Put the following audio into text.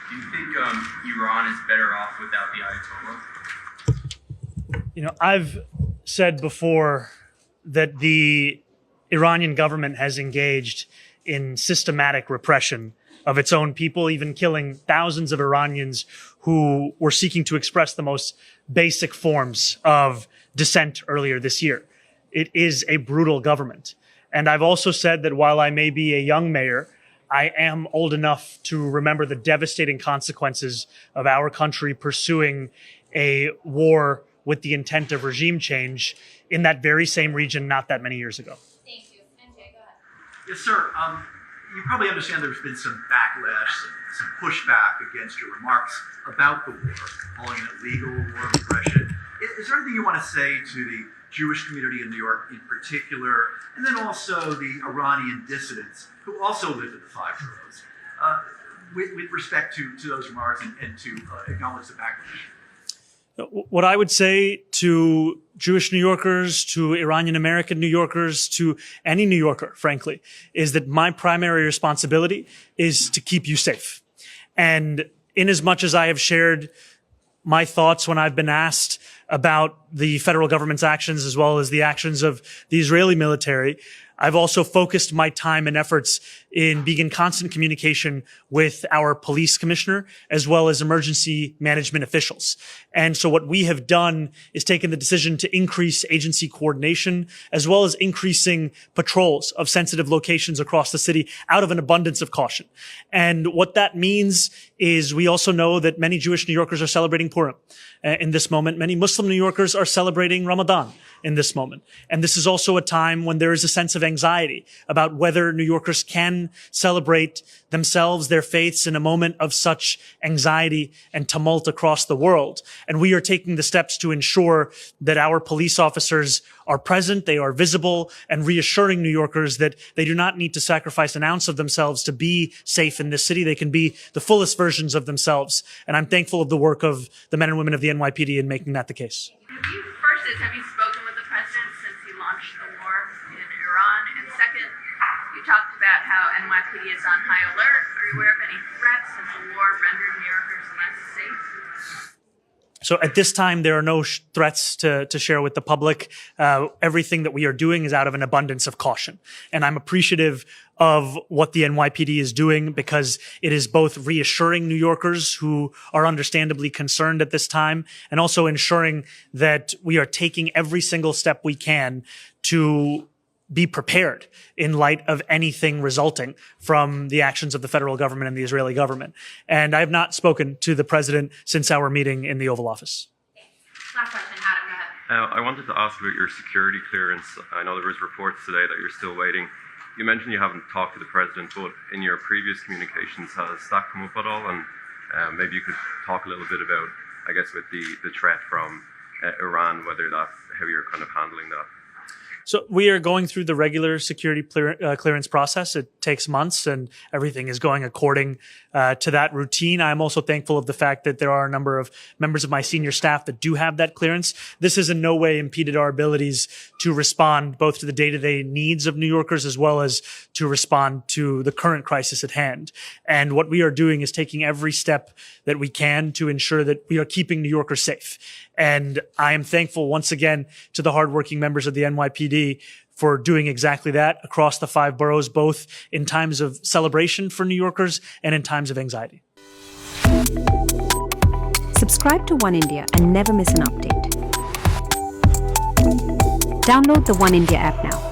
Do you think Iran is better off without the Ayatollah? You know, I've said before that the Iranian government has engaged in systematic repression of its own people, even killing thousands of Iranians who were seeking to express the most basic forms of dissent earlier this year. It is a brutal government. And I've also said that while I may be a young mayor, I am old enough to remember the devastating consequences of our country pursuing a war with the intent of regime change in that very same region not that many years ago. Thank you. NJ, go ahead. Yes, sir. You probably understand there's been some backlash, some pushback against your remarks about the war, calling it illegal, war of aggression. Is there anything you want to say to the Jewish community in New York in particular, and then also the Iranian dissidents who also live in the five boroughs, with respect to those remarks and to acknowledge the backlash? What I would say to Jewish New Yorkers, to Iranian American New Yorkers, to any New Yorker, frankly, is that my primary responsibility is to keep you safe. And in as much as I have shared my thoughts when I've been asked about the federal government's actions as well as the actions of the Israeli military, I've also focused my time and efforts in being in constant communication with our police commissioner as well as emergency management officials. And so what we have done is taken the decision to increase agency coordination as well as increasing patrols of sensitive locations across the city out of an abundance of caution. And what that means is we also know that many Jewish New Yorkers are celebrating Purim in this moment. Many Muslim New Yorkers are celebrating Ramadan in this moment. And this is also a time when there is a sense of anxiety about whether New Yorkers can celebrate themselves, their faiths in a moment of such anxiety and tumult across the world. And we are taking the steps to ensure that our police officers are present, they are visible, and reassuring New Yorkers that they do not need to sacrifice an ounce of themselves to be safe in this city. They can be the fullest versions of themselves. And I'm thankful of the work of the men and women of the NYPD in making that the case. Have you spoken with the president since he launched the war in Iran? And second, you talked about how NYPD is on high alert. Are you aware of any threats since the war rendered New Yorkers less safe? So at this time, there are no threats to share with the public. Everything that we are doing is out of an abundance of caution. And I'm appreciative of what the NYPD is doing because it is both reassuring New Yorkers who are understandably concerned at this time and also ensuring that we are taking every single step we can to be prepared in light of anything resulting from the actions of the federal government and the Israeli government. And I have not spoken to the president since our meeting in the Oval Office. Last question, Adam, go ahead. I wanted to ask about your security clearance. I know there was reports today that you're still waiting. You mentioned you haven't talked to the president, but in your previous communications, has that come up at all? And maybe you could talk a little bit about, I guess, with the threat from Iran, whether that's how you're kind of handling that. So we are going through the regular security clearance process. It takes months and everything is going according to that routine. I'm also thankful of the fact that there are a number of members of my senior staff that do have that clearance. This has in no way impeded our abilities to respond both to the day-to-day needs of New Yorkers as well as to respond to the current crisis at hand. And what we are doing is taking every step that we can to ensure that we are keeping New Yorkers safe. And I am thankful once again to the hardworking members of the NYPD for doing exactly that across the five boroughs, both in times of celebration for New Yorkers and in times of anxiety. Subscribe to One India and never miss an update. Download the One India app now.